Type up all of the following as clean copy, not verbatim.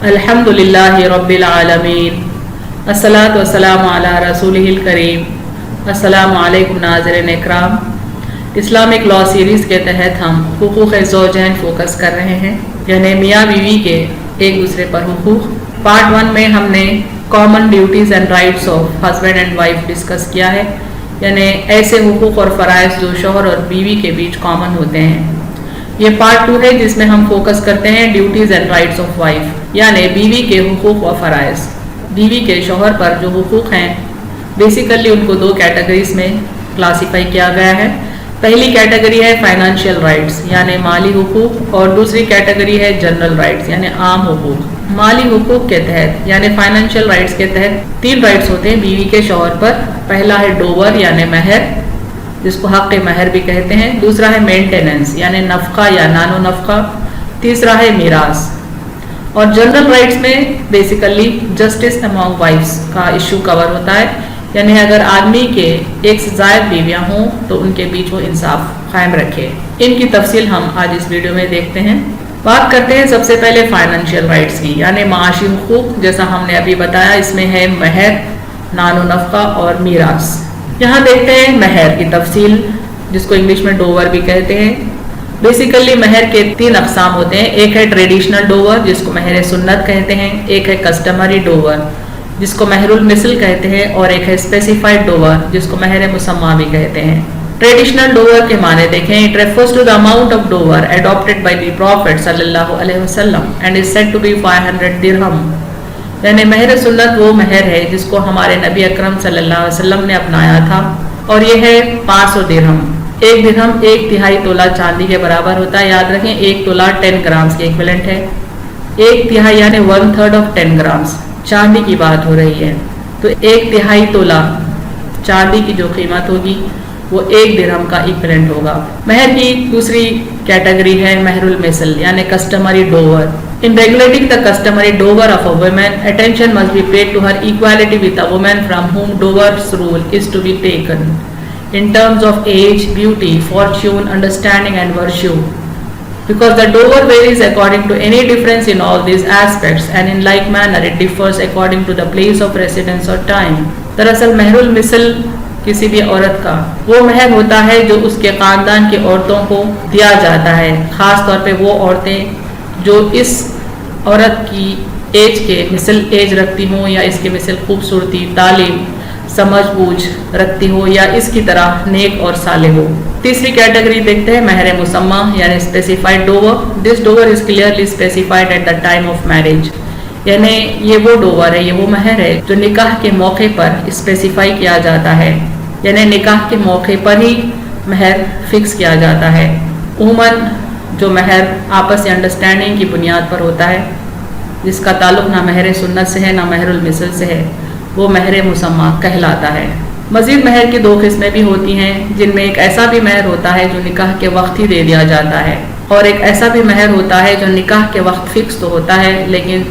الحمدللہ رب العالمین الصلاۃ والسلام علی رسولہ الکریم۔ السلام علیکم ناظرین اکرام۔ اسلامک لا سیریز کے تحت ہم حقوق زوجین فوکس کر رہے ہیں، یعنی میاں بیوی کے ایک دوسرے پر حقوق۔ پارٹ 1 میں ہم نے common duties and rights of husband and wife discuss کیا ہے، یعنی ایسے حقوق اور فرائض جو شوہر اور بیوی کے بیچ کامن ہوتے ہیں۔ یہ پارٹ 2 ہے جس میں ہم فوکس کرتے ہیں duties and rights of wife, یعنی بیوی کے حقوق و فرائض۔ بیوی کے شوہر پر جو حقوق ہیں بیسیکلی ان کو 2 کیٹیگریز میں کلاسیفائی کیا گیا ہے۔ پہلی کیٹیگری ہے فائنانشیل رائٹس یعنی مالی حقوق، اور دوسری کیٹیگری ہے جنرل رائٹس یعنی عام حقوق۔ مالی حقوق کے تحت یعنی فائنانشیل رائٹس کے تحت 3 رائٹس ہوتے ہیں بیوی کے شوہر پر۔ پہلا ہے ڈوور یعنی مہر، جس کو حق مہر بھی کہتے ہیں۔ دوسرا ہے مینٹیننس یعنی نفقہ یا نانو نفقہ۔ تیسرا ہے میراث۔ اور جنرل رائٹس میں بیسیکلی جسٹس امانگ وائفز کا ایشو کور ہوتا ہے، یعنی اگر آدمی کے ایک سے زائد بیویاں ہوں تو ان کے بیچ وہ انصاف قائم رکھے۔ ان کی تفصیل ہم آج اس ویڈیو میں دیکھتے ہیں۔ بات کرتے ہیں سب سے پہلے فائنانشیل رائٹس کی، یعنی معاشی حقوق۔ جیسا ہم نے ابھی بتایا اس میں ہے مہر، نانو نفقہ اور میراث۔ یہاں دیکھتے ہیں مہر کی تفصیل، جس کو انگلش میں ڈوور بھی کہتے ہیں۔ بیسیکلی مہر کے 3 اقسام ہوتے ہیں۔ ایک ہے ٹریڈیشنل ڈوور جس کو مہر سنت کہتے ہیں، ایک ہے کسٹمری ڈوور جس کو مہر المثل کہتے ہیں، اور ایک ہے اسپیسیفائڈ ڈوور جس کو مہر مسمہ بھی کہتے ہیں۔ ٹریڈیشنل ڈوور کے معنی دیکھیں، it refers to the amount of dower adopted by the prophet صلی اللہ علیہ وسلم and is said to be 500 درہم، یعنی مہر سنت وہ مہر ہے جس کو ہمارے نبی اکرم صلی اللہ علیہ وسلم نے اپنایا تھا، اور یہ ہے 500 درہم۔ ایک درہم 1/3 تولہ چاندی کے برابر ہوتا ہے۔ یاد رکھیں 1 تولہ 10 گرامز کے ایکویلنٹ ہے۔ 1/3 یعنی 1/3 آف 10 گرامز چاندی کی بات ہو رہی ہے، تو 1/3 تولہ چاندی کی جو قیمت ہوگی وہ 1 درہم کا ایکویلنٹ ہوگا۔ مہر کی دوسری کیٹیگری ہے مہر المثل یعنی customary dower. In regulating the customary dower of a woman, attention must be paid to her equality with a woman from whom dower's rule is to be taken, in terms of age, beauty, fortune, understanding and virtue. Because the dower varies according to any difference in all these aspects, and in like manner it differs according to the place of residence or time. دراصل مہر المثل کسی بھی عورت کا وہ مہر ہوتا ہے جو اس کے خاندان کی عورتوں کو دیا جاتا ہے، خاص طور پہ وہ عورتیں جو اس عورت کی ایج کے مثل ایج رکھتی ہوں، یا اس کے مثل خوبصورتی، تعلیم، سمجھ بوجھ رکھتی ہو، یا اس کی طرح نیک اور صالح ہو۔ تیسری کیٹیگری دیکھتے ہیں مہر مسمہ یعنی specified dower. This dower is clearly specified at the time of marriage, یعنی یہ وہ ڈوور ہے، یہ وہ مہر ہے جو نکاح کے موقع پر اسپیسیفائی کیا جاتا ہے، یعنی نکاح کے موقع پر ہی مہر فکس کیا جاتا ہے۔ عموماً جو مہر آپس انڈرسٹینڈنگ کی بنیاد پر ہوتا ہے، جس کا تعلق نہ مہر سنت سے ہے نہ مہر المثل سے ہے، وہ مہر مسمہ کہلاتا ہے۔ مزید مہر کی 2 قسمیں بھی ہوتی ہیں، جن میں ایک ایسا بھی مہر ہوتا ہے جو نکاح کے وقت ہی دے دیا جاتا ہے، اور ایک ایسا بھی مہر ہوتا ہے جو نکاح کے وقت فکس تو ہوتا ہے لیکن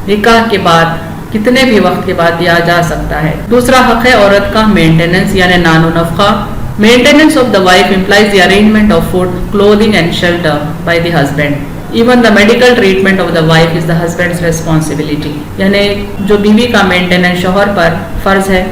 نکاح کے بعد کتنے بھی وقت کے بعد دیا جا سکتا ہے۔ دوسرا حق ہے عورت کا مینٹیننس یعنی نانو نفقہ۔ Maintenance of the wife implies the arrangement of food, clothing and shelter by the husband. Even the medical treatment of the wife is the husband's responsibility. یعنی جو بیوی کا مینٹیننس شوہر پر فرض ہے،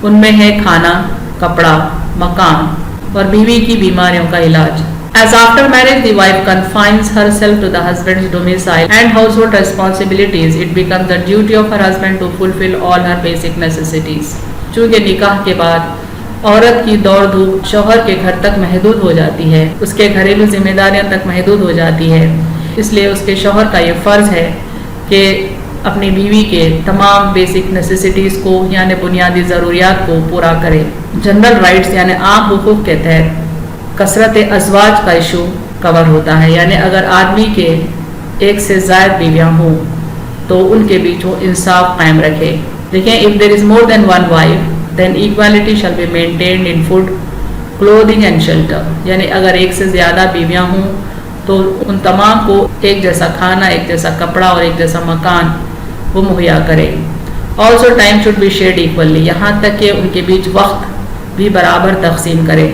ان میں ہے کھانا، کپڑا، مکان اور بیوی کی بیماریوں کا علاج۔ As after marriage the wife confines herself to the husband's domicile and household responsibilities, it becomes the duty of her husband to fulfill all her basic necessities. چونکہ نکاح کے بعد عورت کی دوڑ دھوپ شوہر کے گھر تک محدود ہو جاتی ہے، اس کے گھریلو ذمہ داریاں تک محدود ہو جاتی ہے، اس لیے اس کے شوہر کا یہ فرض ہے کہ اپنی بیوی کے تمام بیسک نیسیسٹیز کو یعنی بنیادی ضروریات کو پورا کرے۔ جنرل رائٹس یعنی عام حقوق کے تحت کثرت ازواج کا ایشو کور ہوتا ہے، یعنی اگر آدمی کے ایک سے زائد بیویاں ہوں تو ان کے بیچ وہ انصاف قائم رکھے۔ دیکھیں if there is more than one wife then equality shall be maintained in food, clothing and shelter. یعنی اگر ایک سے زیادہ بیویاں ہوں تو ان تمام کو ایک جیسا کھانا، ایک جیسا کپڑا اور ایک جیسا مکان وہ مہیا کرے۔ Also time should be shared equally، یہاں تک کہ ان کے بیچ وقت بھی برابر تقسیم کرے۔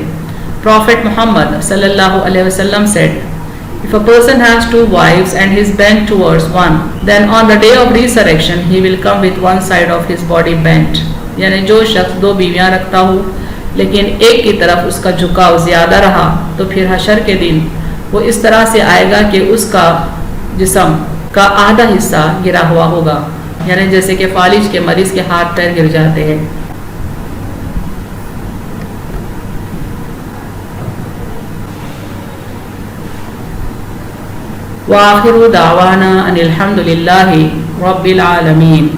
Prophet Muhammad صلی اللہ علیہ وسلم said If a person has 2 wives and he is bent towards one, then on the day of resurrection he will come with one side of his body bent. یعنی جو شخص 2 بیویاں رکھتا ہو لیکن ایک کی طرف اس کا جھکاؤ زیادہ رہا تو پھر حشر کے دن وہ اس طرح سے آئے گا کہ اس کا جسم کا آدھا حصہ گرا ہوا ہوگا، یعنی جیسے کہ فالج کے مریض کے ہاتھ پیر گر جاتے ہیں۔ وآخر دعوانا ان الحمد للہ رب العالمین۔